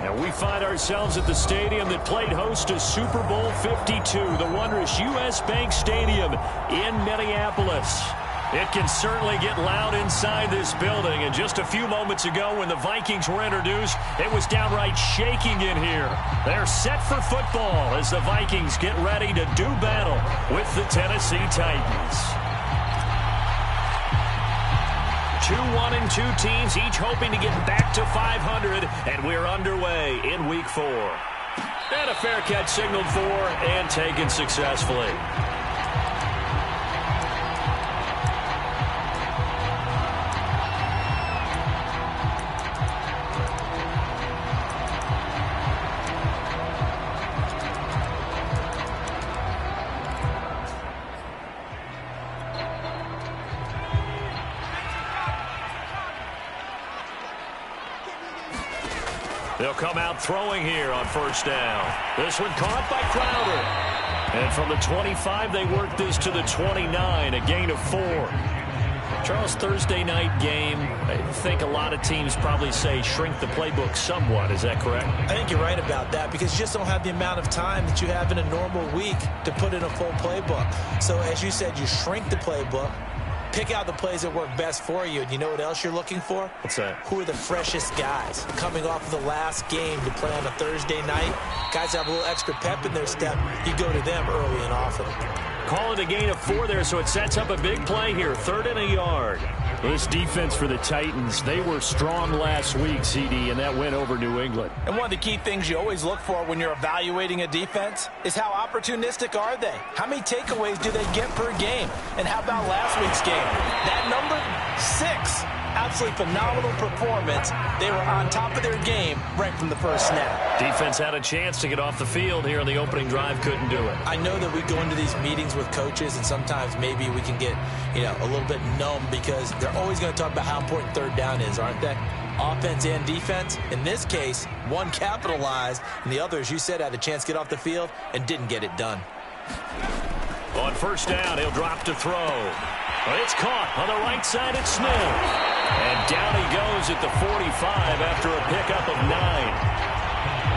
And we find ourselves at the stadium that played host to Super Bowl 52, the wondrous U.S. Bank Stadium in Minneapolis. It can certainly get loud inside this building. And just a few moments ago when the Vikings were introduced, it was downright shaking in here. They're set for football as the Vikings get ready to do battle with the Tennessee Titans. 2-1-2 teams, each hoping to get back to 500, and we're underway in Week 4. And a fair catch signaled for and taken successfully. They'll come out throwing here on first down. This one caught by Crowder. And from the 25, they work this to the 29, a gain of 4. Charles, Thursday night game, I think a lot of teams probably say shrink the playbook somewhat. Is that correct? I think you're right about that because you just don't have the amount of time that you have in a normal week to put in a full playbook. So as you said, you shrink the playbook. Pick out the plays that work best for you. And you know what else you're looking for? What's that? Who are the freshest guys? Coming off of the last game to play on a Thursday night, guys have a little extra pep in their step. You go to them early and often. Call it a gain of 4 there, so it sets up a big play here. 3rd and a yard. This defense for the Titans, they were strong last week, CD, and that went over New England. And one of the key things you always look for when you're evaluating a defense is how opportunistic are they? How many takeaways do they get per game? And how about last week's game? That number, 6. Absolutely phenomenal performance. They were on top of their game right from the first snap. Defense had a chance to get off the field here in the opening drive, couldn't do it. I know that we go into these meetings with coaches, and sometimes maybe we can get, a little bit numb because they're always going to talk about how important third down is, aren't they? Offense and defense. In this case, one capitalized, and the other, as you said, had a chance to get off the field and didn't get it done. On first down, he'll drop to throw. It's caught on the right side at Smith. And down he goes at the 45 after a pickup of 9.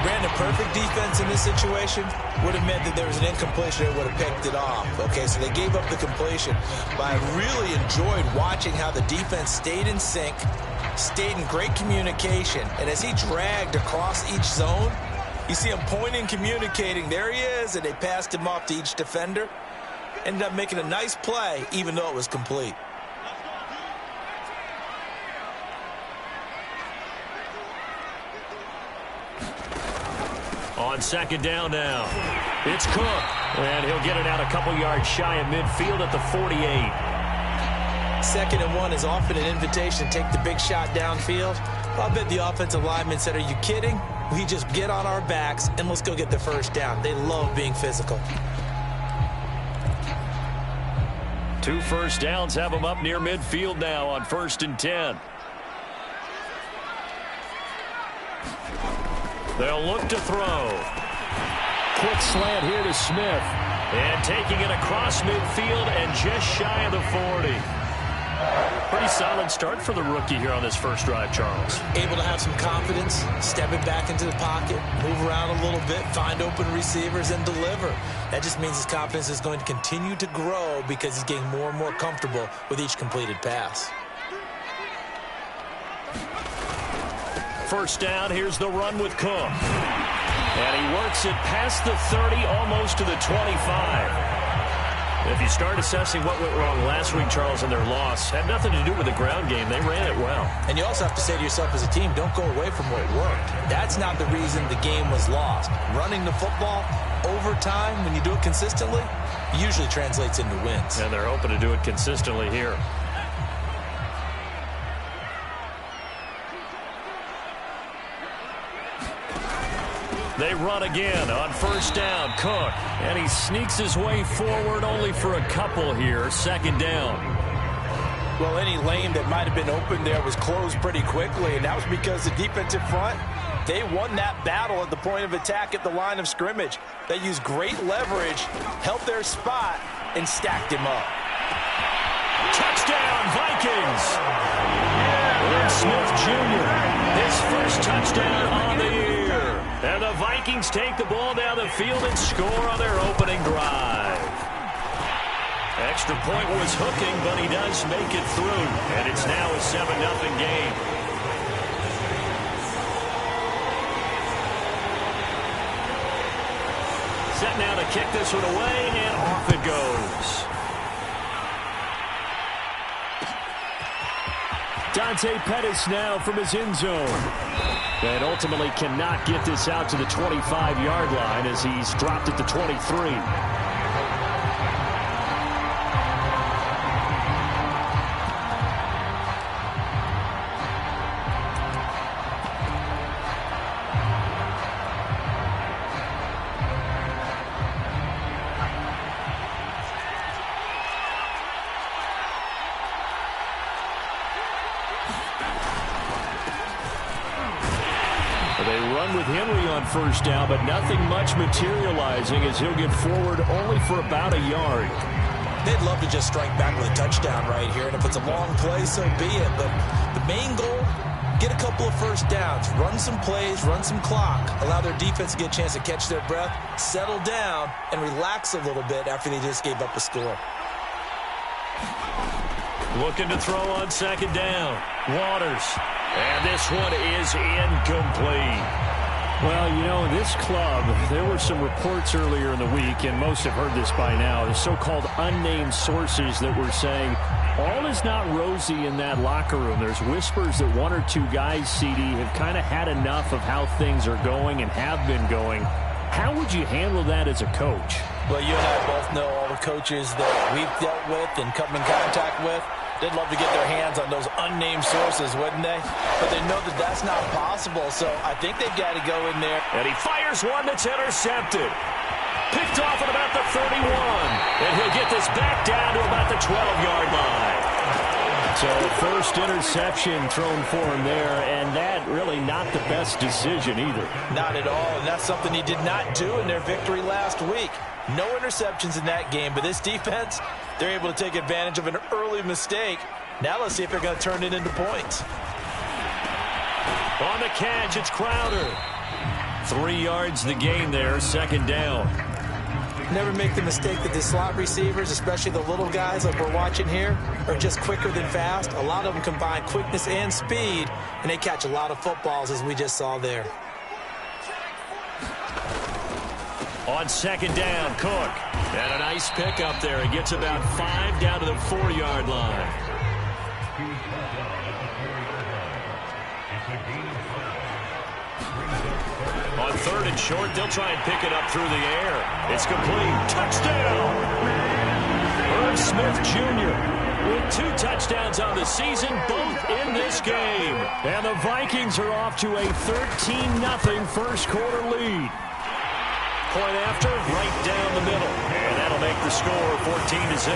Ran a perfect defense in this situation. Would have meant that there was an incompletion that would have picked it off. Okay, so they gave up the completion. But I really enjoyed watching how the defense stayed in sync, stayed in great communication. And as he dragged across each zone, you see him pointing, communicating. There he is, and they passed him off to each defender. Ended up making a nice play, even though it was complete. On second down now, it's Cook. And he'll get it out a couple yards shy of midfield at the 48. 2nd and 1 is often an invitation to take the big shot downfield. I bet the offensive lineman said, are you kidding? We just get on our backs and let's go get the first down. They love being physical. 2 first downs have them up near midfield now on 1st and 10. They'll look to throw. Quick slant here to Smith. And taking it across midfield and just shy of the 40. Pretty solid start for the rookie here on this first drive, Charles. Able to have some confidence, stepping back into the pocket, move around a little bit, find open receivers, and deliver. That just means his confidence is going to continue to grow because he's getting more and more comfortable with each completed pass. First down, here's the run with Cook. And he works it past the 30, almost to the 25. If you start assessing what went wrong last week, Charles, in their loss, had nothing to do with the ground game. They ran it well. And you also have to say to yourself as a team, don't go away from what worked. That's not the reason the game was lost. Running the football over time, when you do it consistently, usually translates into wins. And they're hoping to do it consistently here. They run again on first down. Cook, and he sneaks his way forward only for a couple here. 2nd down. Well, any lane that might have been open there was closed pretty quickly, and that was because the defensive front, they won that battle at the point of attack at the line of scrimmage. They used great leverage, held their spot, and stacked him up. Touchdown, Vikings! Will Smith Jr., his first touchdown on the year. And the Vikings take the ball down the field and score on their opening drive. Extra point was hooking, but he does make it through. And it's now a 7-0 game. Set now to kick this one away, and off it goes. Dante Pettis now from his end zone. And ultimately cannot get this out to the 25-yard line as he's dropped at the 23. They run with Henry on first down, but nothing much materializing as he'll get forward only for about a yard. They'd love to just strike back with a touchdown right here, and if it's a long play, so be it. But the main goal, get a couple of first downs, run some plays, run some clock, allow their defense to get a chance to catch their breath, settle down, and relax a little bit after they just gave up a score. Looking to throw on second down. Waters. And this one is incomplete. Well, you know, this club, there were some reports earlier in the week, and most have heard this by now, the so-called unnamed sources that were saying all is not rosy in that locker room. There's whispers that one or two guys, CD, have kind of had enough of how things are going and have been going. How would you handle that as a coach? Well, you and I both know all the coaches that we've dealt with and come in contact with. They'd love to get their hands on those unnamed sources, wouldn't they? But they know that that's not possible, so I think they've got to go in there. And he fires one that's intercepted. Picked off at about the 31. And he'll get this back down to about the 12-yard line. So first interception thrown for him there, and that really not the best decision either. Not at all, and that's something he did not do in their victory last week. No interceptions in that game, but this defense, they're able to take advantage of an early mistake. Now let's see if they're going to turn it into points. On the catch, it's Crowder. 3 yards the gain there, second down. Never make the mistake that the slot receivers, especially the little guys like we're watching here, are just quicker than fast. A lot of them combine quickness and speed, and they catch a lot of footballs, as we just saw there. On second down, Cook. And a nice pickup there. He gets about 5 down to the 4-yard line. On third and short, they'll try and pick it up through the air. It's complete. Touchdown! Irv Smith Jr. with 2 touchdowns on the season, both in this game. And the Vikings are off to a 13-0 first quarter lead. Point after, right down the middle. And that'll make the score 14-0.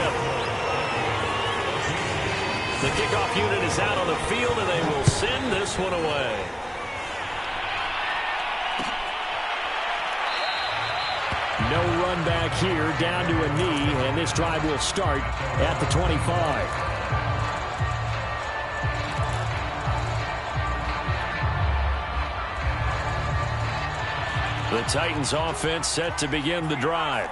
The kickoff unit is out on the field, and they will send this one away. No run back here, down to a knee, and this drive will start at the 25. The Titans offense set to begin the drive.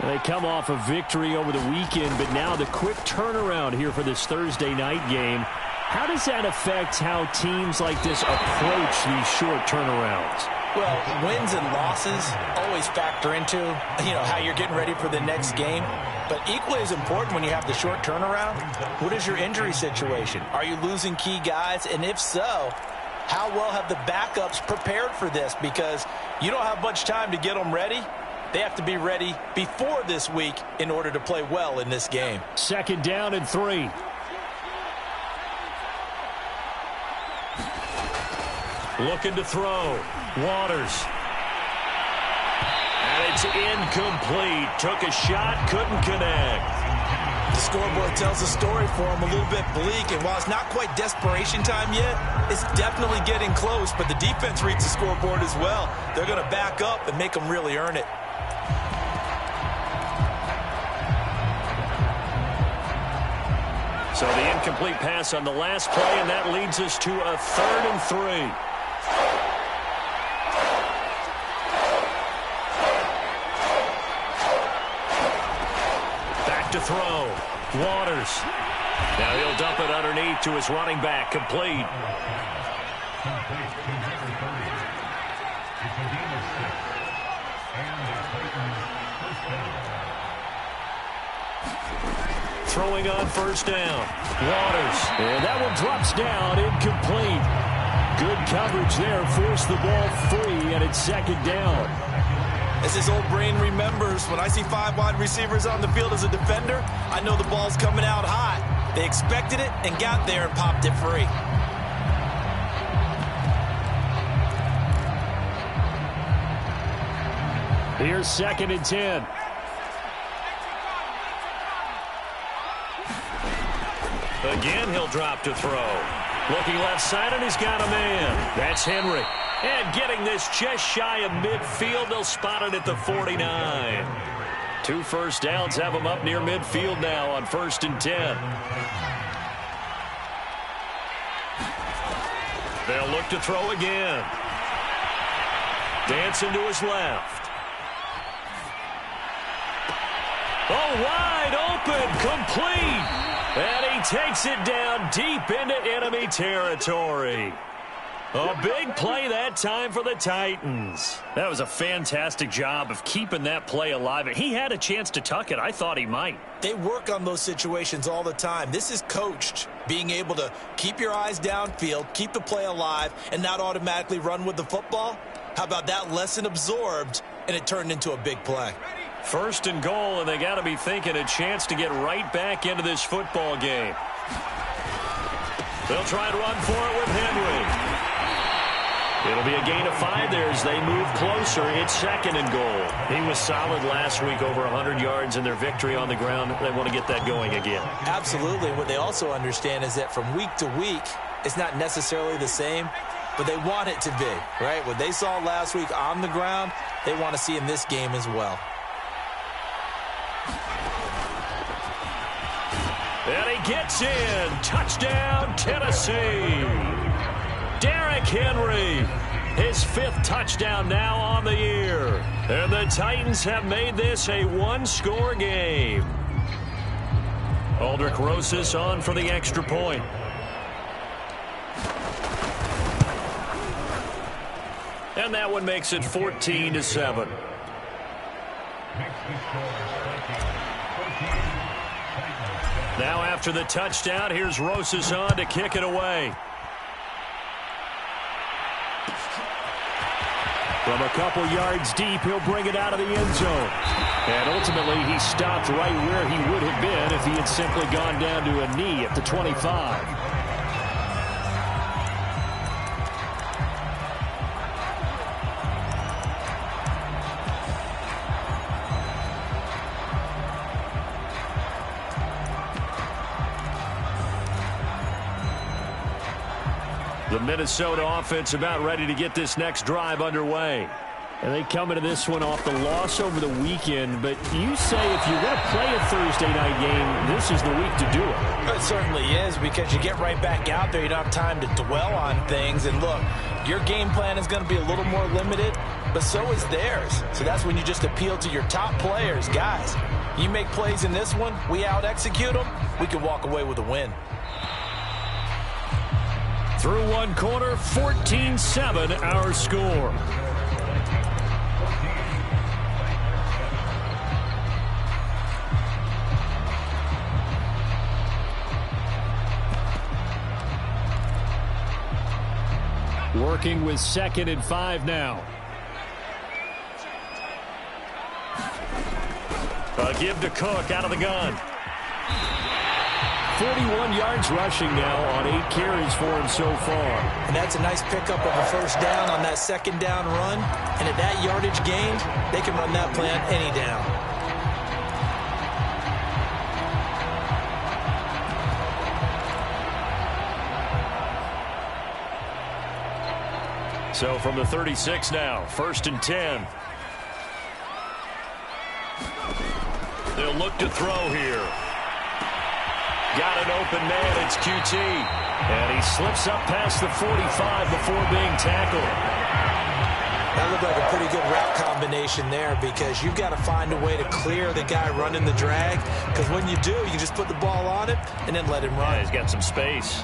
They come off a victory over the weekend, but now the quick turnaround here for this Thursday night game. How does that affect how teams like this approach these short turnarounds? Well, wins and losses always factor into, how you're getting ready for the next game. But equally as important when you have the short turnaround, what is your injury situation? Are you losing key guys? And if so, how well have the backups prepared for this? Because you don't have much time to get them ready. They have to be ready before this week in order to play well in this game. Second down and 3. Looking to throw. Waters. And it's incomplete. Took a shot, couldn't connect. The scoreboard tells the story for him, a little bit bleak, and while it's not quite desperation time yet, it's definitely getting close, but the defense reads the scoreboard as well. They're going to back up and make them really earn it. So the incomplete pass on the last play, and that leads us to a 3rd and 3. to throw. Waters. Now he'll dump it underneath to his running back. Complete. Throwing on first down. Waters. And that one drops down, incomplete. Good coverage there. Forced the ball free, and it's second down. As his old brain remembers, when I see 5 wide receivers on the field as a defender, I know the ball's coming out hot. They expected it and got there and popped it free. Here's second and 10. Again, he'll drop to throw. Looking left side, and he's got a man. That's Henry. And getting this just shy of midfield, they'll spot it at the 49. 2 first downs have him up near midfield now on 1st and 10. They'll look to throw again. Dancing to his left. Oh, wide open, complete. And he takes it down deep into enemy territory. A big play that time for the Titans. That was a fantastic job of keeping that play alive. He had a chance to tuck it. I thought he might. They work on those situations all the time. This is coached, being able to keep your eyes downfield, keep the play alive, and not automatically run with the football. How about that lesson absorbed, and it turned into a big play? 1st and goal, and they got to be thinking a chance to get right back into this football game. They'll try and run for it with Henry. It'll be a gain of 5 there as they move closer. It's 2nd and goal. He was solid last week, over 100 yards in their victory on the ground. They want to get that going again. Absolutely. What they also understand is that from week to week, it's not necessarily the same, but they want it to be, right? What they saw last week on the ground, they want to see in this game as well. And he gets in. Touchdown, Tennessee. Derrick Henry, his 5th touchdown now on the year. And the Titans have made this a 1-score game. Aldrich Rosas on for the extra point. And that one makes it 14-7. Now after the touchdown, here's Rosas on to kick it away. From a couple yards deep, he'll bring it out of the end zone. And ultimately, he stopped right where he would have been if he had simply gone down to a knee at the 25. The Minnesota offense about ready to get this next drive underway. And they come into this one off the loss over the weekend. But you say if you're going to play a Thursday night game, this is the week to do it. It certainly is, because you get right back out there. You don't have time to dwell on things. And look, your game plan is going to be a little more limited, but so is theirs. So that's when you just appeal to your top players. Guys, you make plays in this one, we out-execute them, we can walk away with a win. Through one quarter, 14-7 our score. Working with 2nd and 5 now. A give to Cook out of the gun. 41 yards rushing now on 8 carries for him so far. And that's a nice pickup of a first down on that 2nd down run. And at that yardage gain, they can run that plan any down. So from the 36 now, 1st and 10. They'll look to throw here. Got an open man, it's QT. And he slips up past the 45 before being tackled. That looked like a pretty good route combination there because you've got to find a way to clear the guy running the drag, because when you do, you can just put the ball on it and then let him run. Yeah, he's got some space.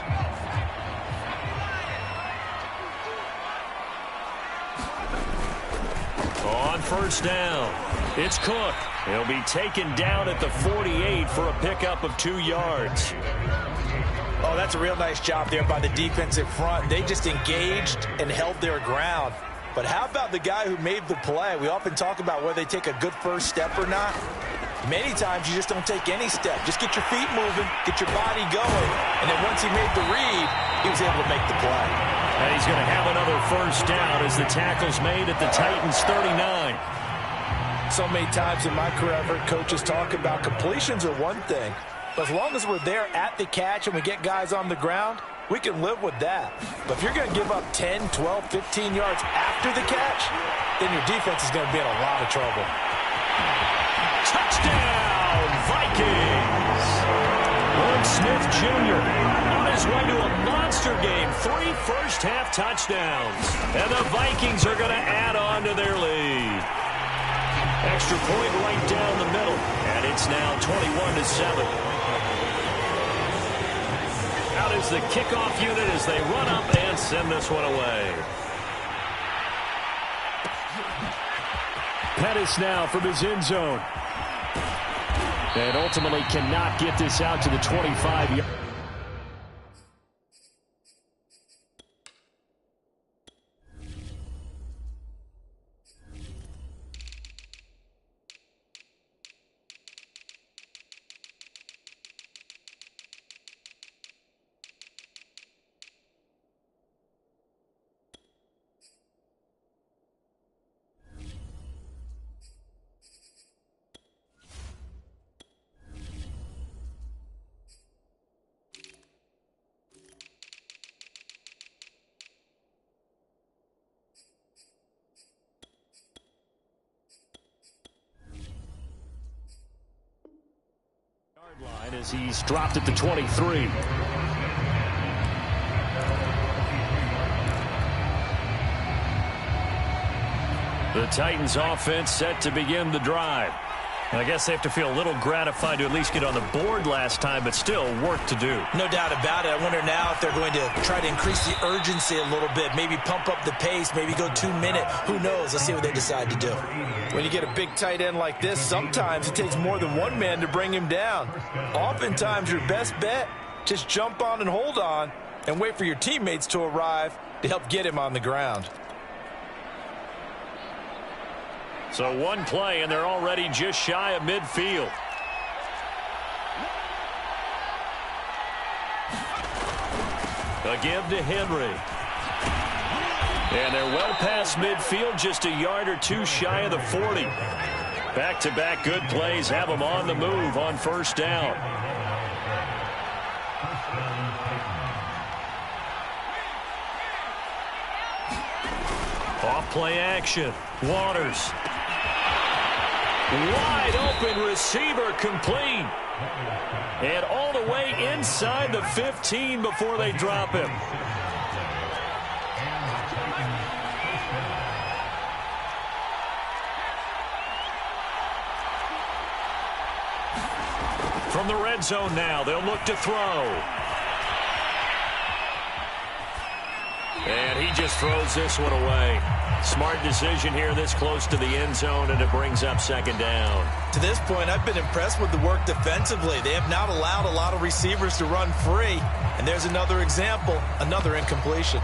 On first down, it's Cook. He'll be taken down at the 48 for a pickup of 2 yards. Oh, that's a real nice job there by the defensive front. They just engaged and held their ground. But how about the guy who made the play? We often talk about whether they take a good first step or not. Many times you just don't take any step. Just get your feet moving, get your body going, and then once he made the read, he was able to make the play. And he's going to have another first down as the tackle's made at the Titans' 39. So many times in my career, I've heard coaches talk about completions are one thing. But as long as we're there at the catch and we get guys on the ground, we can live with that. But if you're going to give up 10, 12, 15 yards after the catch, then your defense is going to be in a lot of trouble. Touchdown, Vikings! Lord Smith Jr. on his way to a monster game. 3 first-half touchdowns. And the Vikings are going to add on to their lead. Extra point right down the middle. And it's now 21-7. Out is the kickoff unit as they run up and send this one away. Pettis now from his end zone. And ultimately cannot get this out to the 25. Line as he's dropped at the 23. The Titans offense set to begin the drive. I guess they have to feel a little gratified to at least get on the board last time, but still work to do. No doubt about it. I wonder now if they're going to try to increase the urgency a little bit, maybe pump up the pace, maybe go 2 minute. Who knows? Let's see what they decide to do. When you get a big tight end like this, sometimes it takes more than one man to bring him down. Oftentimes, your best bet, just jump on and hold on and wait for your teammates to arrive to help get him on the ground. So one play, and they're already just shy of midfield. A give to Henry. And they're well past midfield, just a yard or two shy of the 40. Back-to-back good plays have them on the move on first down. Off play action. Waters. Wide open receiver complete. And all the way inside the 15 before they drop him. From the red zone now, they'll look to throw. And he just throws this one away. Smart decision here this close to the end zone, and it brings up second down. To this point, I've been impressed with the work defensively. They have not allowed a lot of receivers to run free. And there's another example, another incompletion.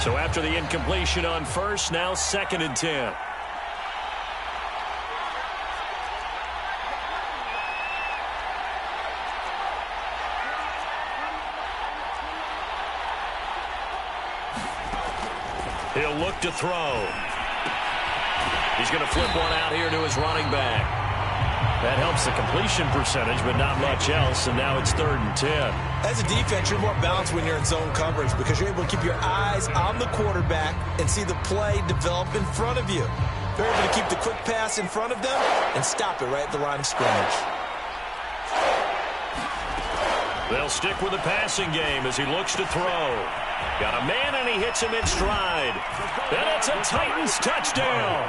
So after the incompletion on first, now 2nd and 10. He'll look to throw. He's going to flip one out here to his running back. That helps the completion percentage, but not much else, and now it's 3rd and 10. As a defense, you're more balanced when you're in zone coverage because you're able to keep your eyes on the quarterback and see the play develop in front of you. You're able to keep the quick pass in front of them and stop it right at the line of scrimmage. They'll stick with the passing game as he looks to throw. Got a man, and he hits him in stride. And it's a Titans touchdown.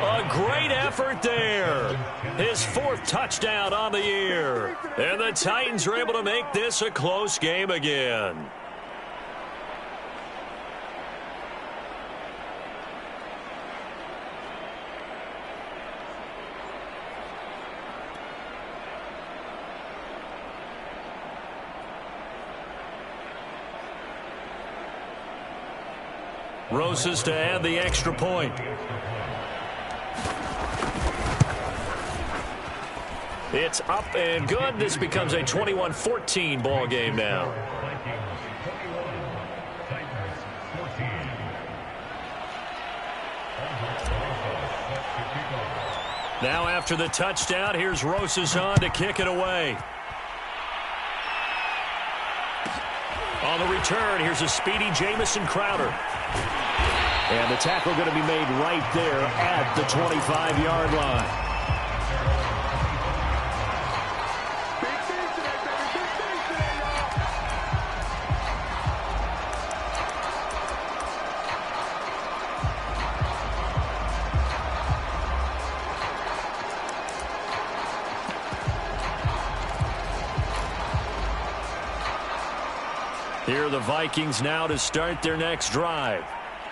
A great effort there. His 4th touchdown on the year. And the Titans are able to make this a close game again. Roses to add the extra point. It's up and good. This becomes a 21-14 ball game now. Now after the touchdown, here's Roses on to kick it away. On the return, here's a speedy Jamison Crowder. And the tackle going to be made right there at the 25-yard line. Here are the Vikings now to start their next drive.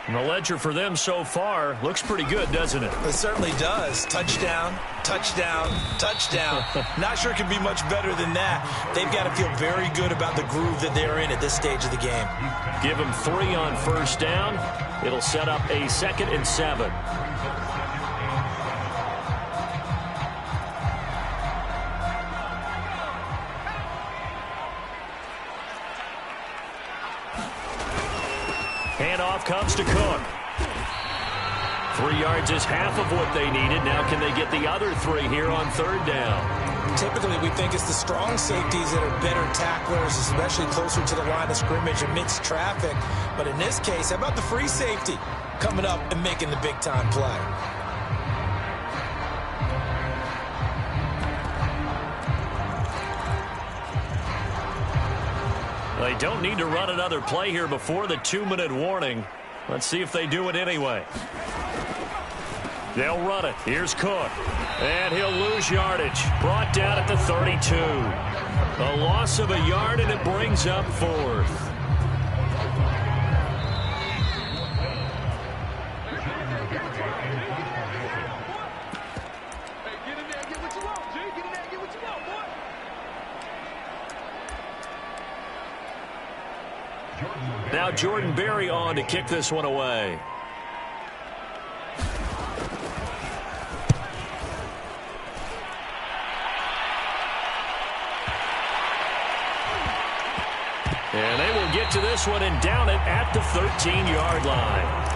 And the ledger for them so far looks pretty good, doesn't it? It certainly does. Touchdown, touchdown, touchdown. Not sure it could be much better than that. They've got to feel very good about the groove that they're in at this stage of the game. Give them 3 on first down. It'll set up a 2nd and 7. Handoff comes to Cook. 3 yards is half of what they needed. Now can they get the other 3 here on 3rd down? Typically, we think it's the strong safeties that are better tacklers, especially closer to the line of scrimmage amidst traffic. But in this case, how about the free safety coming up and making the big-time play? They don't need to run another play here before the 2-minute warning. Let's see if they do it anyway. They'll run it. Here's Cook. And he'll lose yardage. Brought down at the 32. A loss of a yard, and it brings up 4th. Now Jordan Berry on to kick this one away. And they will get to this one and down it at the 13-yard line.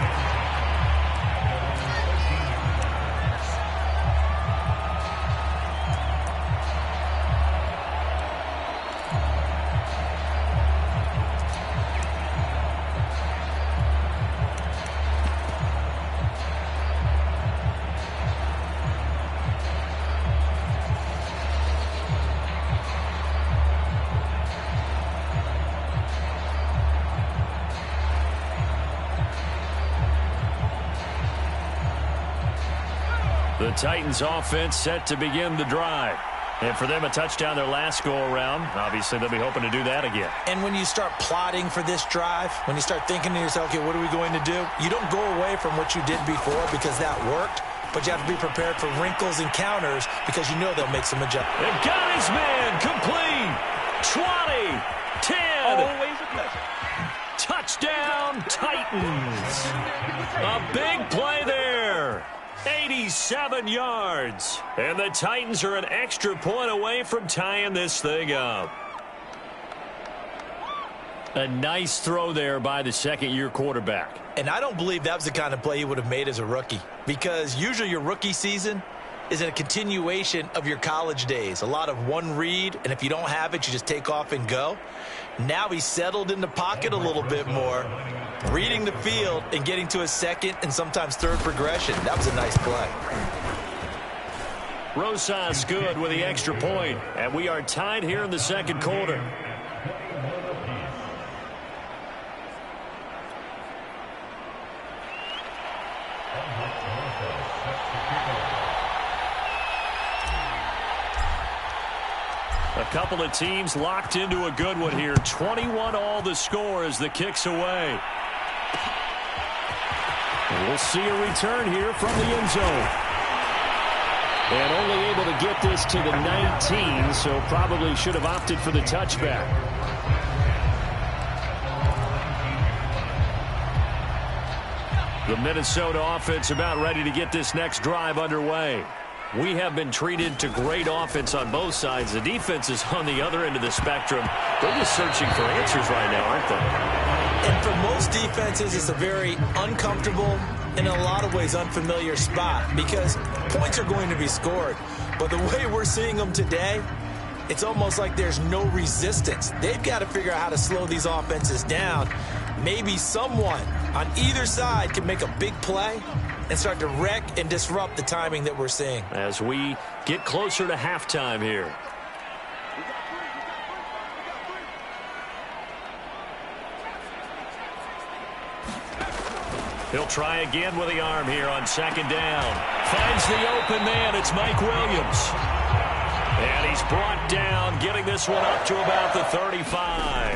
The Titans offense set to begin the drive. And for them, a touchdown their last go-around. Obviously, they'll be hoping to do that again. And when you start plotting for this drive, when you start thinking to yourself, okay, what are we going to do? You don't go away from what you did before because that worked, but you have to be prepared for wrinkles and counters because you know they'll make some adjustments. And got his man complete. 20, 10. Always a pleasure. Touchdown, Titans. A big play there. 87 yards. And the Titans are an extra point away from tying this thing up. A nice throw there by the second-year quarterback. And I don't believe that was the kind of play he would have made as a rookie, because usually your rookie season is a continuation of your college days. A lot of one read, and if you don't have it, you just take off and go. Now he's settled in the pocket a little bit more, reading the field and getting to a second and sometimes third progression. That was a nice play. Rosas good with the extra point, and we are tied here in the second quarter. A couple of teams locked into a good one here. 21 all the score as the kick's away. And we'll see a return here from the end zone. And only able to get this to the 19, so probably should have opted for the touchback. The Minnesota offense about ready to get this next drive underway. We have been treated to great offense on both sides. The defense is on the other end of the spectrum. They're just searching for answers right now, aren't they? And for most defenses, it's a very uncomfortable, in a lot of ways, unfamiliar spot because points are going to be scored. But the way we're seeing them today, it's almost like there's no resistance. They've got to figure out how to slow these offenses down. Maybe someone on either side can make a big play and start to wreck and disrupt the timing that we're seeing. As we get closer to halftime here. He'll try again with the arm here on second down. Finds the open man. It's Mike Williams. And he's brought down, getting this one up to about the 35.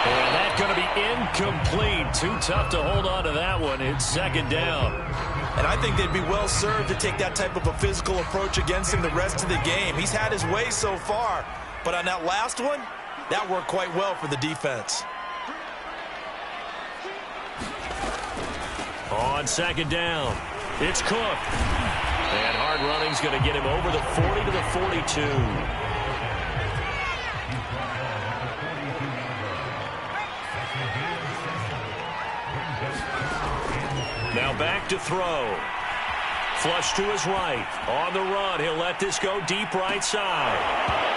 And that's going to be incomplete. Too tough to hold on to that one. It's second down. And I think they'd be well served to take that type of a physical approach against him the rest of the game. He's had his way so far. But on that last one, that worked quite well for the defense. On second down, it's Cook. And hard running's going to get him over the 40 to the 42. Now back to throw. Flush to his right. On the run, he'll let this go deep right side.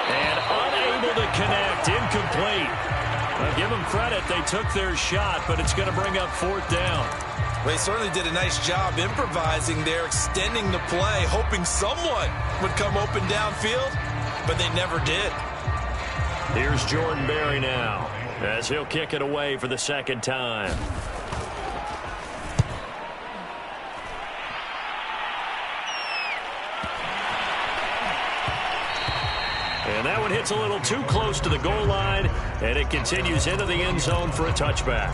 And unable to connect. Incomplete. Now give them credit. They took their shot, but it's going to bring up fourth down. They certainly did a nice job improvising there, extending the play, hoping someone would come open downfield, but they never did. Here's Jordan Berry now, as he'll kick it away for the second time. And that one hits a little too close to the goal line, and it continues into the end zone for a touchback.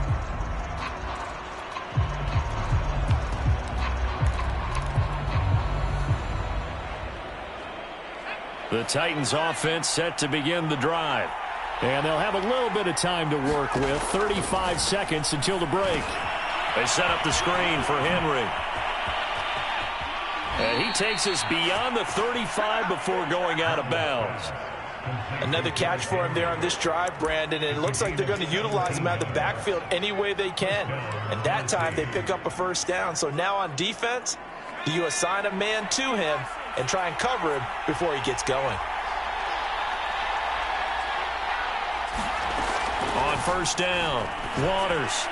The Titans offense set to begin the drive. And they'll have a little bit of time to work with. 35 seconds until the break. They set up the screen for Henry. And he takes us beyond the 35 before going out of bounds. Another catch for him there on this drive, Brandon. And it looks like they're going to utilize him out of the backfield any way they can. And that time they pick up a first down. So now on defense, do you assign a man to him and try and cover him before he gets going? On first down, Waters.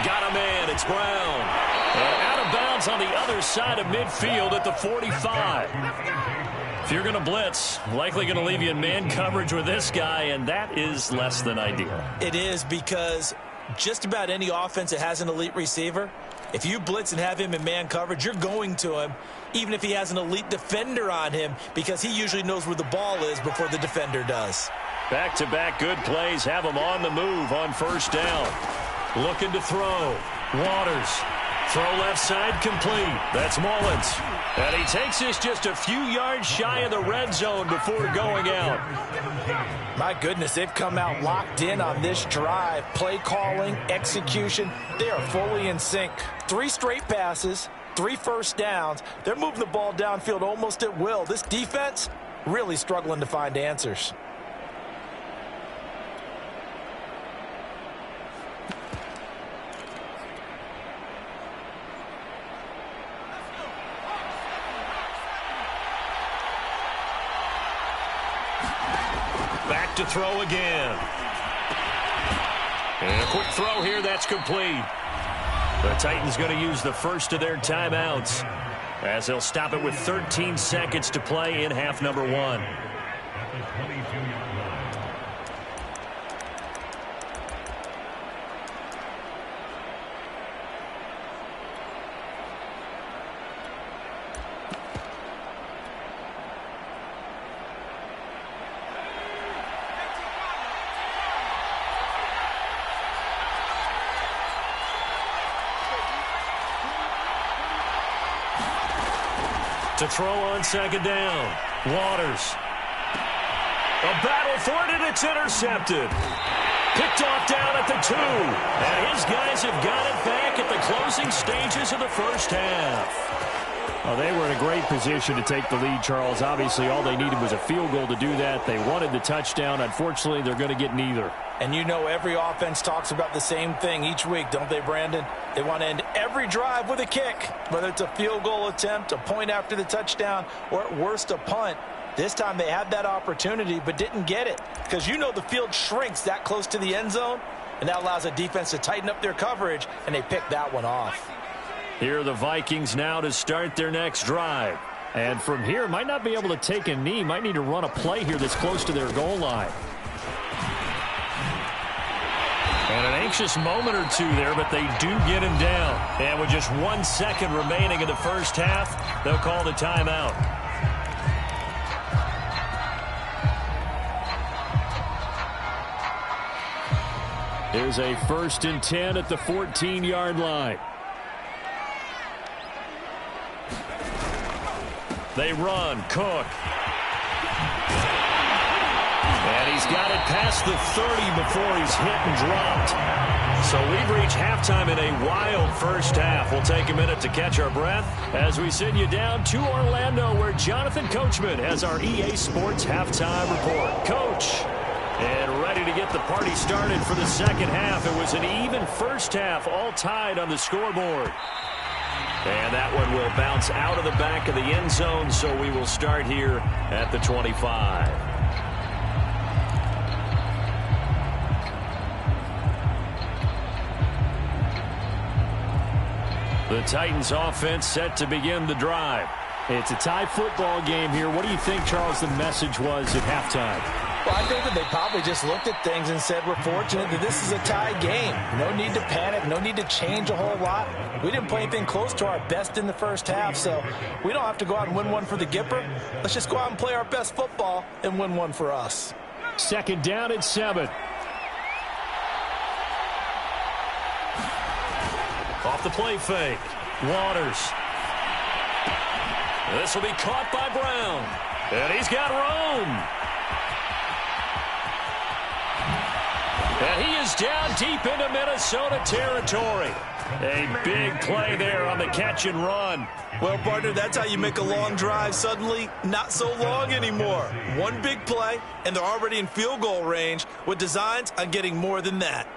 Got a man, it's Brown. And out of bounds on the other side of midfield at the 45. If you're going to blitz, likely going to leave you in man coverage with this guy, and that is less than ideal. It is, because just about any offense that has an elite receiver, if you blitz and have him in man coverage, you're going to him, even if he has an elite defender on him, because he usually knows where the ball is before the defender does. Back-to-back good plays have him on the move on first down. Looking to throw. Waters. Throw left side complete. That's Mullins. And he takes this just a few yards shy of the red zone before going out. My goodness, they've come out locked in on this drive. Play calling, execution, they are fully in sync. 3 straight passes, 3 first downs. They're moving the ball downfield almost at will. This defense really struggling to find answers. Back to throw again. And a quick throw here, that's complete. The Titans going to use the first of their timeouts as they'll stop it with 13 seconds to play in half number 1. To throw on second down. Waters. A battle for it, and it's intercepted. Picked off down at the 2. And his guys have got it back at the closing stages of the first half. Well, they were in a great position to take the lead, Charles. Obviously, all they needed was a field goal to do that. They wanted the touchdown. Unfortunately, they're going to get neither. And you know every offense talks about the same thing each week, don't they, Brandon? They want to end every drive with a kick, whether it's a field goal attempt, a point after the touchdown, or at worst a punt. This time they had that opportunity but didn't get it because you know the field shrinks that close to the end zone, and that allows a defense to tighten up their coverage, and they picked that one off. Here are the Vikings now to start their next drive. And from here, might not be able to take a knee. Might need to run a play here that's close to their goal line. And an anxious moment or two there, but they do get him down. And with just 1 second remaining in the first half, they'll call the timeout. Here's a 1st and 10 at the 14-yard line. They run. Cook. And he's got it past the 30 before he's hit and dropped. So we've reached halftime in a wild first half. We'll take a minute to catch our breath as we send you down to Orlando, where Jonathan Coachman has our EA Sports halftime report. Coach, and ready to get the party started for the second half. It was an even first half, all tied on the scoreboard. And that one will bounce out of the back of the end zone, so we will start here at the 25. The Titans offense set to begin the drive. It's a tie football game here. What do you think, Charles, the message was at halftime? Well, I think that they probably just looked at things and said, we're fortunate that this is a tie game. No need to panic. No need to change a whole lot. We didn't play anything close to our best in the first half, so we don't have to go out and win one for the Gipper. Let's just go out and play our best football and win one for us. 2nd down and 7. Off the play fake. Waters. This will be caught by Brown. And he's got room. And he is down deep into Minnesota territory. A big play there on the catch and run. Well, partner, that's how you make a long drive suddenly not so long anymore. One big play, and they're already in field goal range with designs on getting more than that.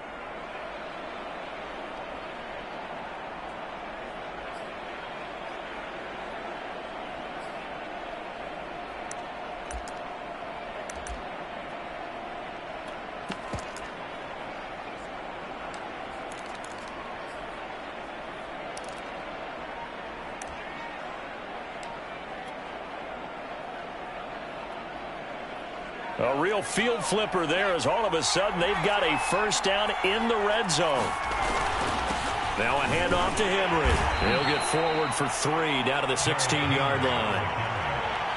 A real field flipper there as all of a sudden they've got a first down in the red zone. Now a handoff to Henry. He'll get forward for 3 down to the 16-yard line.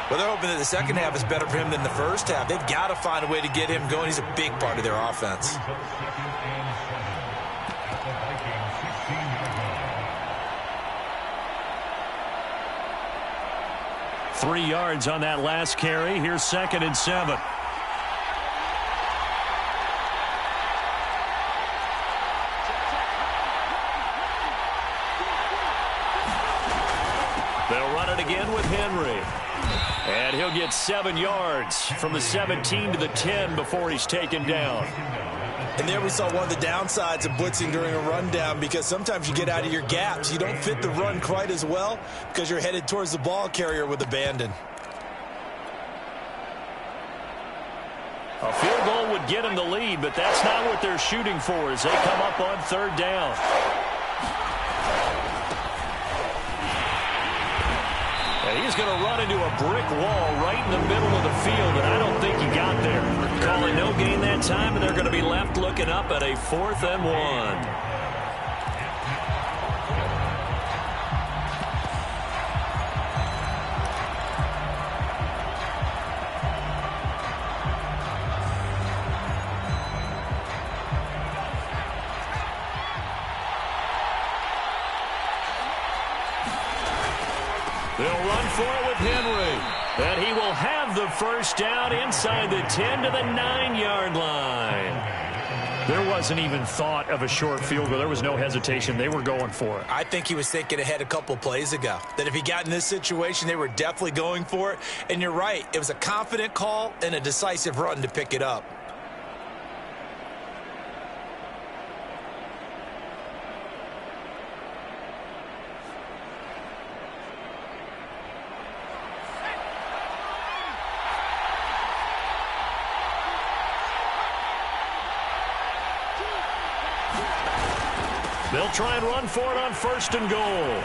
Well, they're hoping that the second half is better for him than the first half. They've got to find a way to get him going. He's a big part of their offense. Three yards on that last carry. Here's 2nd and 7. They'll run it again with Henry. And he'll get 7 yards from the 17 to the 10 before he's taken down. And there we saw one of the downsides of blitzing during a rundown, because sometimes you get out of your gaps. You don't fit the run quite as well because you're headed towards the ball carrier with abandon. A field goal would get him the lead, but that's not what they're shooting for as they come up on 3rd down. He's going to run into a brick wall right in the middle of the field, and I don't think he got there. Calling no gain that time, and they're going to be left looking up at a 4th and 1. They'll run for it with Henry. And he will have the first down inside the 10 to the 9-yard line. There wasn't even thought of a short field goal. There was no hesitation. They were going for it. I think he was thinking ahead a couple plays ago, that if he got in this situation, they were definitely going for it. And you're right. It was a confident call and a decisive run to pick it up. They'll try and run for it on 1st and goal.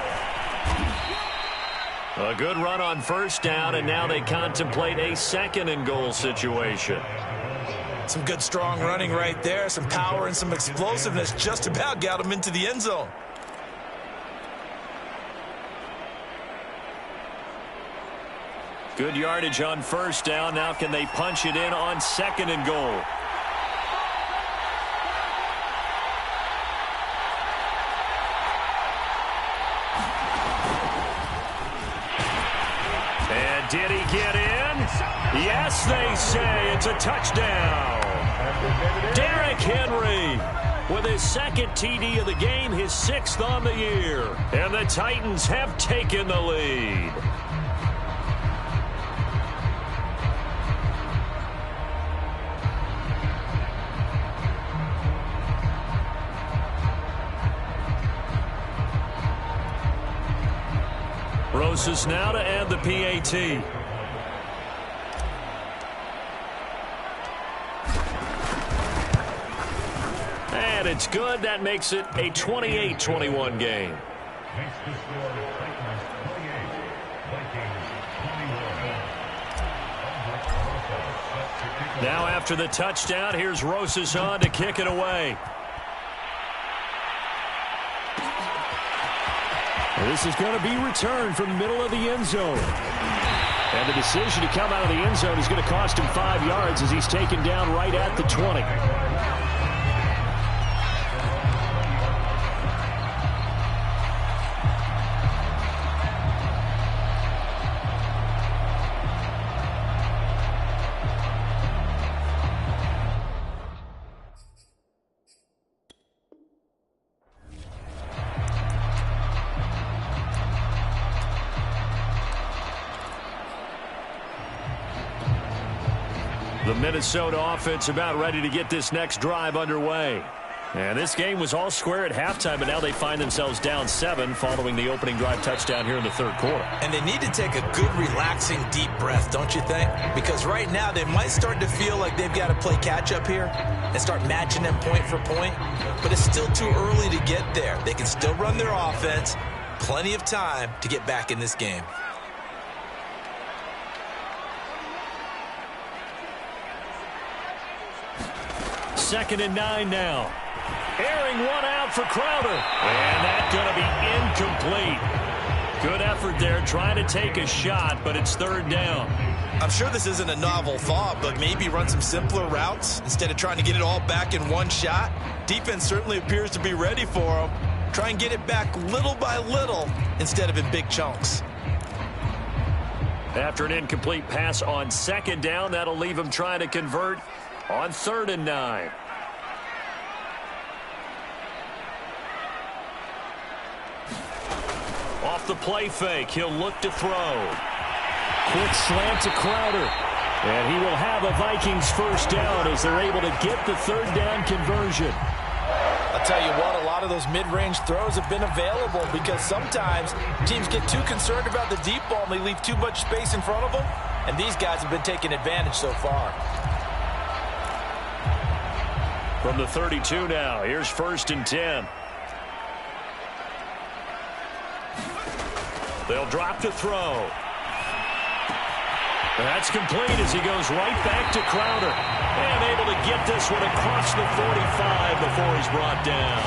A good run on 1st down, and now they contemplate a 2nd and goal situation. Some good, strong running right there. Some power and some explosiveness just about got him into the end zone. Good yardage on 1st down. Now can they punch it in on 2nd and goal? Did he get in? Yes, they say it's a touchdown. Derrick Henry with his 2nd TD of the game, his 6th on the year. And the Titans have taken the lead. Rosas now to add the PAT. And it's good. That makes it a 28-21 game. Now after the touchdown, here's Rosas on to kick it away. This is going to be returned from the middle of the end zone. And the decision to come out of the end zone is going to cost him 5 yards as he's taken down right at the 20. The Minnesota offense about ready to get this next drive underway. And this game was all square at halftime, but now they find themselves down 7 following the opening drive touchdown here in the 3rd quarter. And they need to take a good, relaxing, deep breath, don't you think? Because right now they might start to feel like they've got to play catch-up here and start matching them point for point. But it's still too early to get there. They can still run their offense. Plenty of time to get back in this game. Second and 9 now. Airing one out for Crowder. And that's going to be incomplete. Good effort there trying to take a shot, but it's 3rd down. I'm sure this isn't a novel thought, but maybe run some simpler routes instead of trying to get it all back in one shot. Defense certainly appears to be ready for them. Try and get it back little by little instead of in big chunks. After an incomplete pass on 2nd down, that'll leave him trying to convert on 3rd and 9. Off the play fake, he'll look to throw. Quick slant to Crowder. And he will have a Vikings first down as they're able to get the 3rd down conversion. I'll tell you what, a lot of those mid-range throws have been available because sometimes teams get too concerned about the deep ball and they leave too much space in front of them. And these guys have been taking advantage so far. From the 32 now, here's 1st and 10. They'll drop to throw. That's complete as he goes right back to Crowder. And able to get this one across the 45 before he's brought down.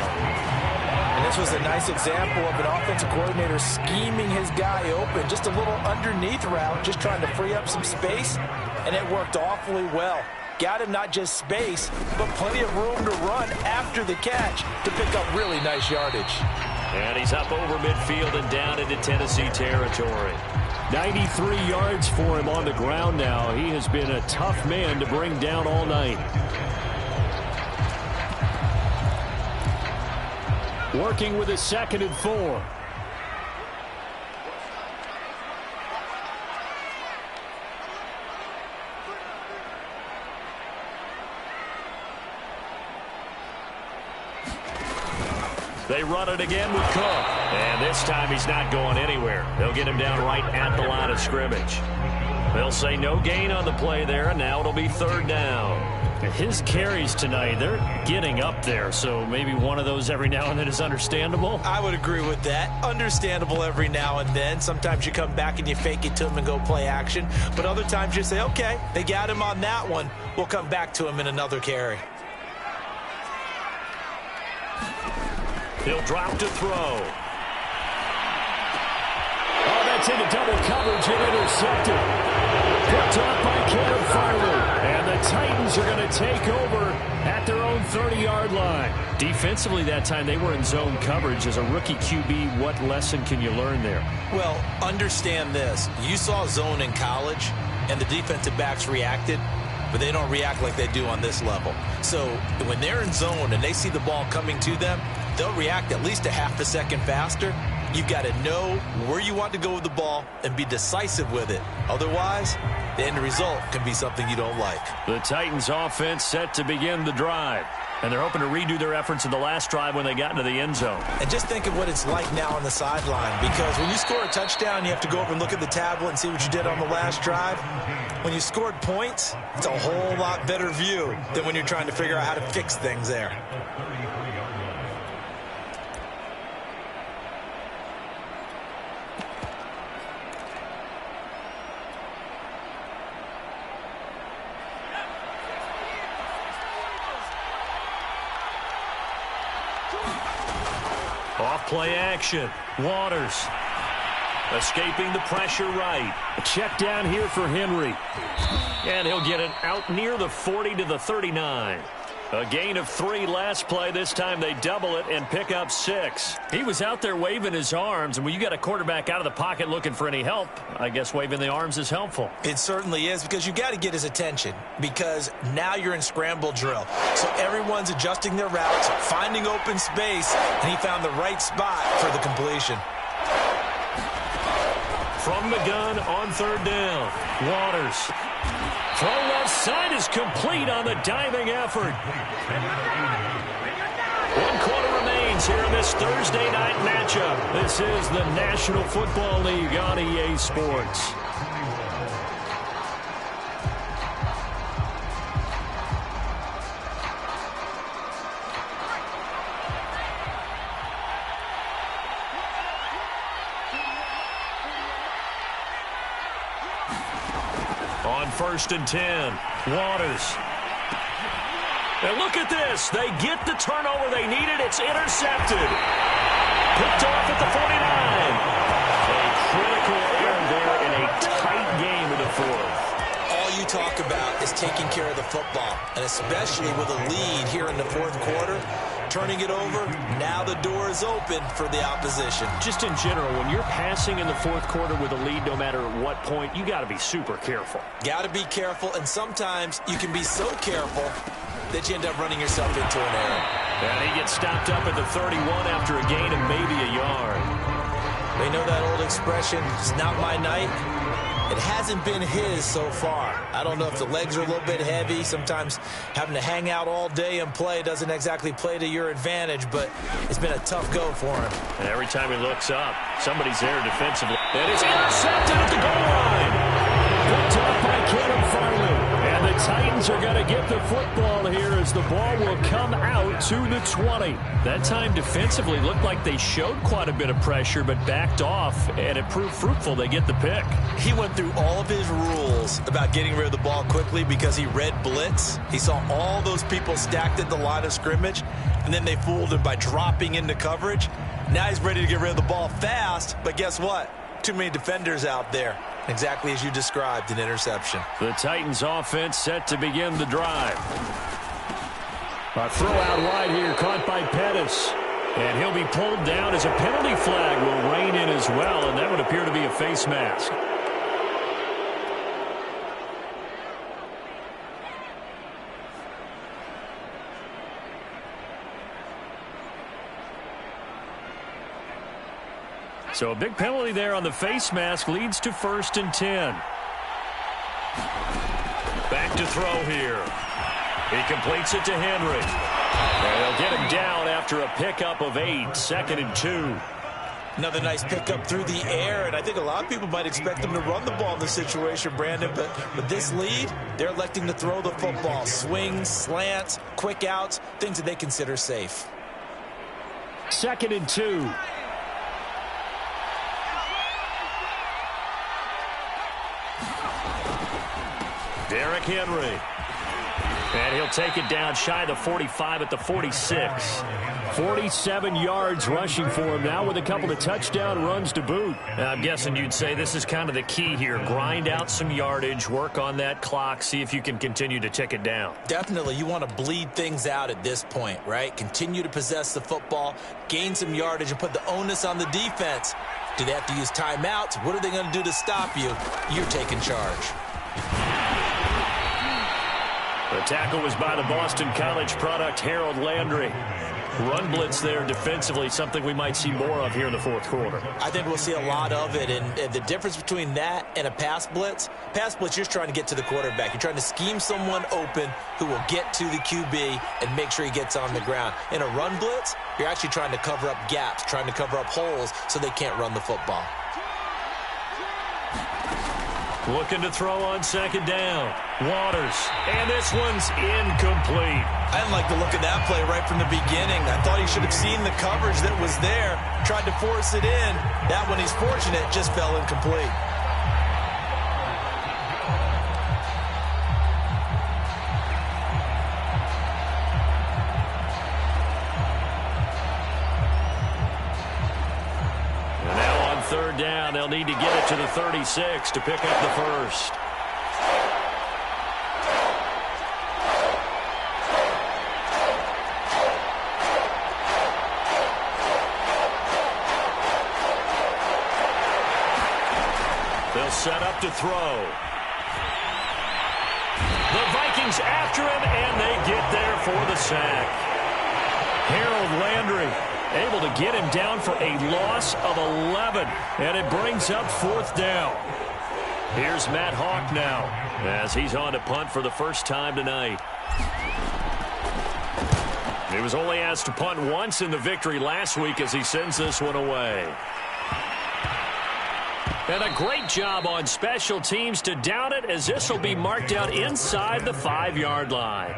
And this was a nice example of an offensive coordinator scheming his guy open. Just a little underneath route, just trying to free up some space. And it worked awfully well. Got him not just space, but plenty of room to run after the catch to pick up really nice yardage. And he's up over midfield and down into Tennessee territory. 93 yards for him on the ground now. He has been a tough man to bring down all night. Working with a 2nd and 4. They run it again with Cook. And this time he's not going anywhere. They'll get him down right at the line of scrimmage. They'll say no gain on the play there, and now it'll be 3rd down. His carries tonight, they're getting up there, so maybe one of those every now and then is understandable. I would agree with that. Understandable every now and then. Sometimes you come back and you fake it to him and go play action. But other times you say, okay, they got him on that one. We'll come back to him in another carry. He'll drop to throw. Oh, that's into double coverage and intercepted. Picked off by Caleb Farley. And the Titans are going to take over at their own 30-yard line. Defensively that time, they were in zone coverage. As a rookie QB, what lesson can you learn there? Well, understand this. You saw zone in college, and the defensive backs reacted, but they don't react like they do on this level. So when they're in zone and they see the ball coming to them, they'll react at least a half a second faster. You've got to know where you want to go with the ball and be decisive with it. Otherwise, the end result can be something you don't like. The Titans offense set to begin the drive. And they're hoping to redo their efforts in the last drive when they got into the end zone. And just think of what it's like now on the sideline, because when you score a touchdown, you have to go over and look at the tablet and see what you did on the last drive. When you scored points, it's a whole lot better view than when you're trying to figure out how to fix things there. Off play action. Waters escaping the pressure right. A check down here for Henry. And he'll get it out near the 40 to the 39. A gain of 3 last play. This time they double it and pick up 6. He was out there waving his arms, and when you got a quarterback out of the pocket looking for any help, I guess waving the arms is helpful. It certainly is, because you got to get his attention, because now you're in scramble drill. So everyone's adjusting their routes, finding open space, and he found the right spot for the completion. From the gun on 3rd down. Waters. Throw left side is complete on the diving effort. 1 quarter remains here in this Thursday night matchup. This is the National Football League on EA Sports. On 1st and 10, Waters. And look at this. They get the turnover they needed. It's intercepted. Picked off at the 49. A critical error there in a tight game in the 4th. All you talk about is taking care of the football, and especially with a lead here in the 4th quarter. Turning it over, now the door is open for the opposition. Just in general, when you're passing in the 4th quarter with a lead, no matter at what point, you got to be super careful. Got to be careful, and sometimes you can be so careful that you end up running yourself into an error. And he gets stopped up at the 31 after a gain of maybe a yard. They know that old expression, it's not my night. It hasn't been his so far. I don't know if the legs are a little bit heavy. Sometimes having to hang out all day and play doesn't exactly play to your advantage, but it's been a tough go for him. And every time he looks up, somebody's there defensively. And it's intercepted at the goal line. Picked off by Caleb Farley. And the Titans are going to get with the football here as the ball will come out to the 20. That time defensively looked like they showed quite a bit of pressure but backed off, and it proved fruitful. They get the pick. He went through all of his rules about getting rid of the ball quickly because he read blitz. He saw all those people stacked at the line of scrimmage, and then they fooled him by dropping into coverage. Now he's ready to get rid of the ball fast, but guess what? Too many defenders out there. Exactly as you described, an interception. The Titans offense set to begin the drive. A throw out wide here caught by Pettis. And he'll be pulled down as a penalty flag will rein in as well, and that would appear to be a face mask. So a big penalty there on the face mask leads to 1st and 10. Back to throw here. He completes it to Henry. And they'll get him down after a pickup of 8, 2nd and 2. Another nice pickup through the air, and I think a lot of people might expect them to run the ball in this situation, Brandon, but with this lead, they're electing to throw the football. Swings, slants, quick outs, things that they consider safe. 2nd and 2. Derrick Henry. And he'll take it down shy of the 45 at the 46. 47 yards rushing for him now with a couple of touchdown runs to boot. Now, I'm guessing you'd say this is kind of the key here. Grind out some yardage, work on that clock, see if you can continue to tick it down. Definitely, you want to bleed things out at this point, right? Continue to possess the football, gain some yardage, and put the onus on the defense. Do they have to use timeouts? What are they going to do to stop you? You're taking charge. The tackle was by the Boston College product, Harold Landry. Run blitz there defensively, something we might see more of here in the 4th quarter. I think we'll see a lot of it, and the difference between that and a pass blitz, you're just trying to get to the quarterback. You're trying to scheme someone open who will get to the QB and make sure he gets on the ground. In a run blitz, you're actually trying to cover up gaps, trying to cover up holes so they can't run the football. Looking to throw on 2nd down. Waters. And this one's incomplete. I didn't like the look of that play right from the beginning. I thought he should have seen the coverage that was there, tried to force it in. That one, he's fortunate, just fell incomplete. Third down, they'll need to get it to the 36 to pick up the first. They'll set up to throw. The Vikings after him, and they get there for the sack. Harold Landry able to get him down for a loss of 11, and it brings up 4th down. Here's Matt Hawk now as he's on to punt for the first time tonight. He was only asked to punt once in the victory last week as he sends this one away. And a great job on special teams to down it, as this will be marked out inside the 5-yard line.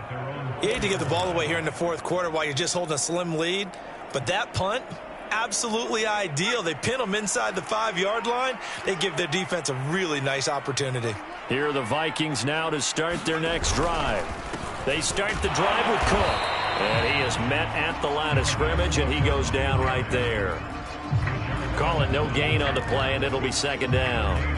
You hate to get the ball away here in the 4th quarter while you're just holding a slim lead. But that punt, absolutely ideal. They pin them inside the 5-yard line. They give their defense a really nice opportunity. Here are the Vikings now to start their next drive. They start the drive with Cook. And he is met at the line of scrimmage, and he goes down right there. Call it no gain on the play, and it'll be 2nd down.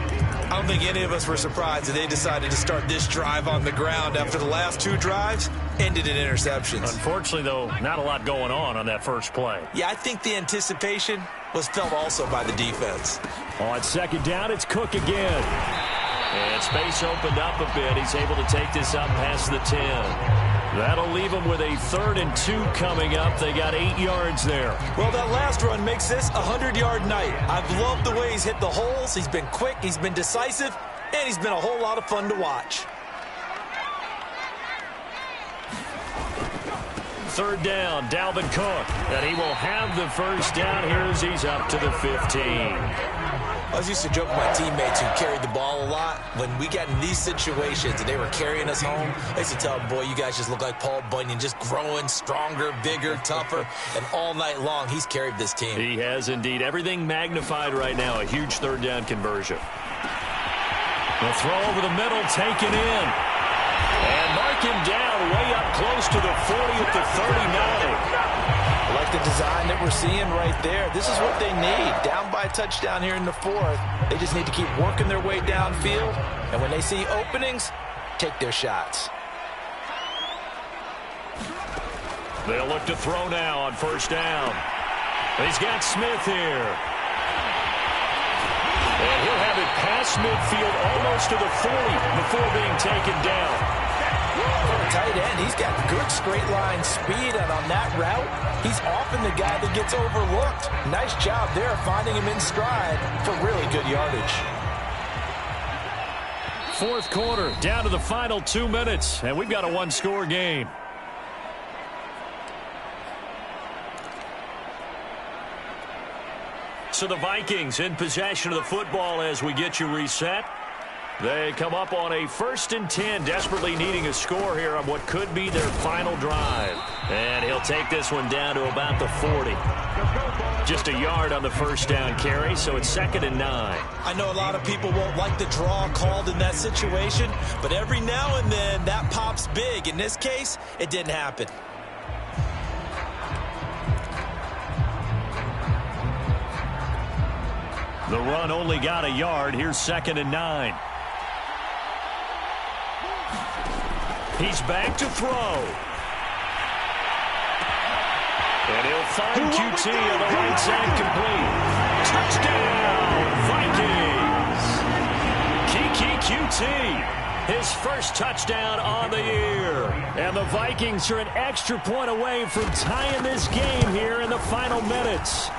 I don't think any of us were surprised that they decided to start this drive on the ground after the last 2 drives ended in interceptions. Unfortunately, though, not a lot going on that first play. Yeah, I think the anticipation was felt also by the defense. On 2nd down, it's Cook again. And space opened up a bit. He's able to take this up past the 10. That'll leave them with a 3rd and 2 coming up. They got 8 yards there. Well, that last run makes this a 100-yard night. I've loved the way he's hit the holes. He's been quick, he's been decisive, and he's been a whole lot of fun to watch. 3rd down, Dalvin Cook. And he will have the first down here as he's up to the 15. I was used to joke with my teammates who carried the ball a lot. When we got in these situations and they were carrying us home, I used to tell them, boy, you guys just look like Paul Bunyan, just growing stronger, bigger, tougher. And all night long, he's carried this team. He has indeed. Everything magnified right now. A huge third down conversion. The throw over the middle, taken in. And mark him down way up close to the 40 at the 39. I like the design that we're seeing right there. This is what they need. Down by a touchdown here in the fourth. They just need to keep working their way downfield. And when they see openings, take their shots. They'll look to throw now on first down. He's got Smith here. And he'll have it past midfield almost to the 40 before being taken down. For a tight end, he's got good straight line speed, and on that route, he's often the guy that gets overlooked. Nice job there finding him in stride for really good yardage. Fourth quarter, down to the final 2 minutes, and we've got a one-score game. So the Vikings in possession of the football as we get you reset. They come up on a 1st and 10, desperately needing a score here on what could be their final drive. And he'll take this one down to about the 40. Just a yard on the first down carry, so it's 2nd and 9. I know a lot of people won't like the draw called in that situation, but every now and then that pops big. In this case, it didn't happen. The run only got a yard. Here's 2nd and 9. He's back to throw. And he'll find QT on the right side complete. Touchdown, Vikings! Kiki QT, his first touchdown on the year. And the Vikings are an extra point away from tying this game here in the final minutes.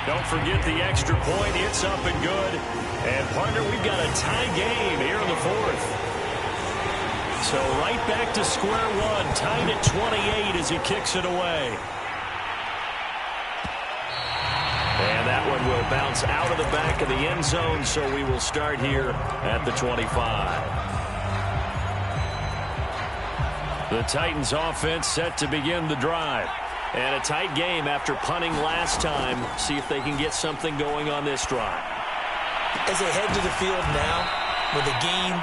Don't forget the extra point. It's up and good. And, partner, we've got a tie game here in the fourth. So right back to square one, tied at 28 as he kicks it away. And that one will bounce out of the back of the end zone, so we will start here at the 25. The Titans offense set to begin the drive. And a tight game after punting last time. See if they can get something going on this drive. As they head to the field now, with the game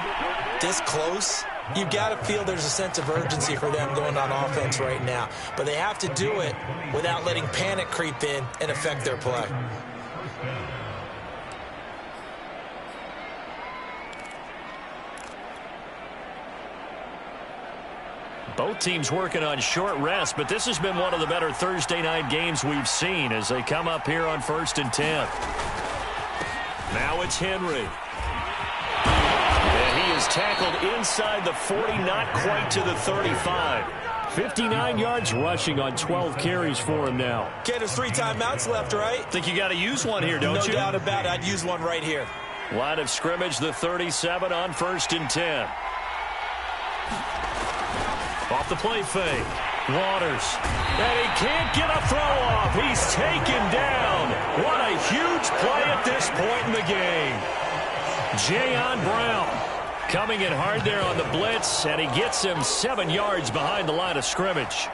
this close, you've got to feel there's a sense of urgency for them going on offense right now. But they have to do it without letting panic creep in and affect their play. Both teams working on short rest, but this has been one of the better Thursday night games we've seen as they come up here on 1st and 10. Now it's Henry. And he is tackled inside the 40, not quite to the 35. 59 yards rushing on 12 carries for him now. Okay, there's 3 timeouts left, right? Think you got to use one here, don't you? No doubt about it. I'd use one right here. Line of scrimmage, the 37 on 1st and 10. Off the play fake. Waters. And he can't get a throw off. He's taken down. What a huge play at this point in the game. Jayon Brown coming in hard there on the blitz, and he gets him 7 yards behind the line of scrimmage.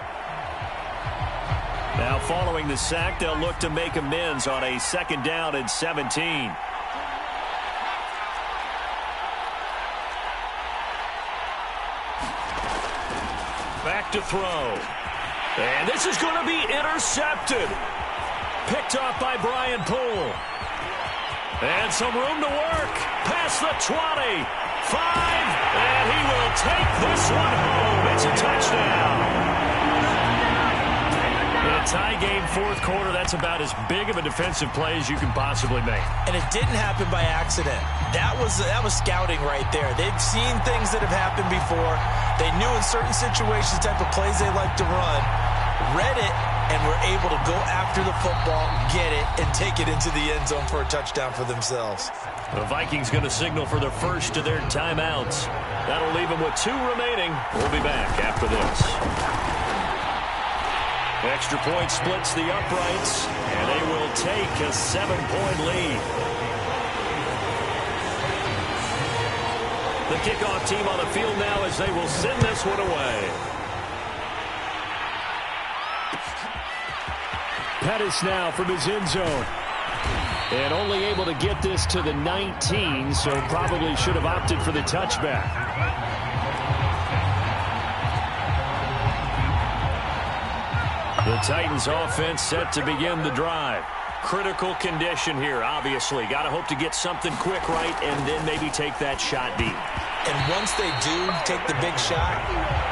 Now following the sack, they'll look to make amends on a 2nd down and 17. Back to throw. And this is going to be intercepted. Picked off by Brian Poole. And some room to work. Past the 20. 5. And he will take this one home. It's a touchdown. In a tie game, 4th quarter, that's about as big of a defensive play as you can possibly make. And it didn't happen by accident. That was scouting right there. They've seen things that have happened before. They knew in certain situations the type of plays they like to run, read it, and were able to go after the football, get it, and take it into the end zone for a touchdown for themselves. The Vikings going to signal for the first of their timeouts. That'll leave them with 2 remaining. We'll be back after this. Extra point splits the uprights, and they will take a 7-point lead. The kickoff team on the field now as they will send this one away. Pettis now from his end zone. And only able to get this to the 19, so probably should have opted for the touchback. The Titans offense set to begin the drive. Critical condition here, obviously. Got to hope to get something quick right and then maybe take that shot deep. And once they do take the big shot,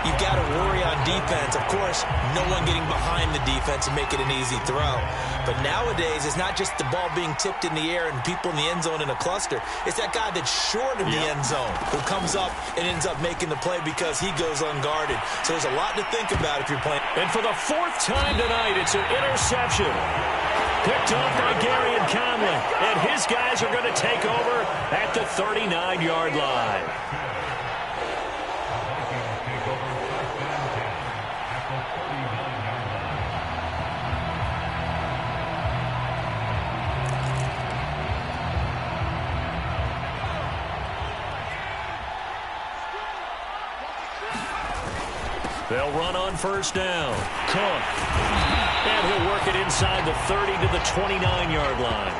you've got to worry on defense. Of course, no one getting behind the defense and make it an easy throw. But nowadays, it's not just the ball being tipped in the air and people in the end zone in a cluster. It's that guy that's short of the end zone who comes up and ends up making the play because he goes unguarded. So there's a lot to think about if you're playing. And for the 4th time tonight, it's an interception. Picked up by Gary and Conley. And his guys are going to take over at the 39-yard line. They'll run on first down. Cook. And he'll work it inside the 30 to the 29-yard line.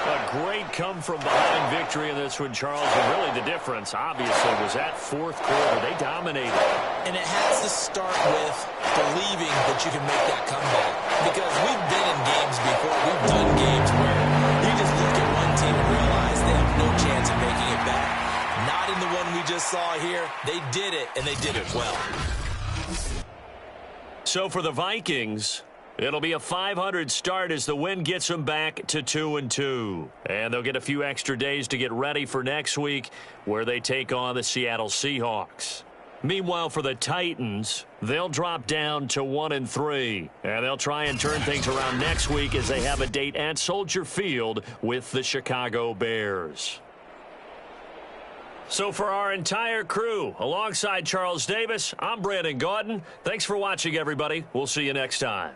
A great come-from-behind victory in this one, Charles. And really the difference, obviously, was that 4th quarter. They dominated. And it has to start with believing that you can make that comeback. Because we've been in games before. We've done games where you just look at one team and realize they have no chance of making it back. Not in the one we just saw here. They did it, and they did it well. So for the Vikings, it'll be a 500 start as the win gets them back to 2-2. And they'll get a few extra days to get ready for next week where they take on the Seattle Seahawks. Meanwhile, for the Titans, they'll drop down to 1-3. And they'll try and turn things around next week as they have a date at Soldier Field with the Chicago Bears. So for our entire crew, alongside Charles Davis, I'm Brandon Gaudin. Thanks for watching, everybody. We'll see you next time.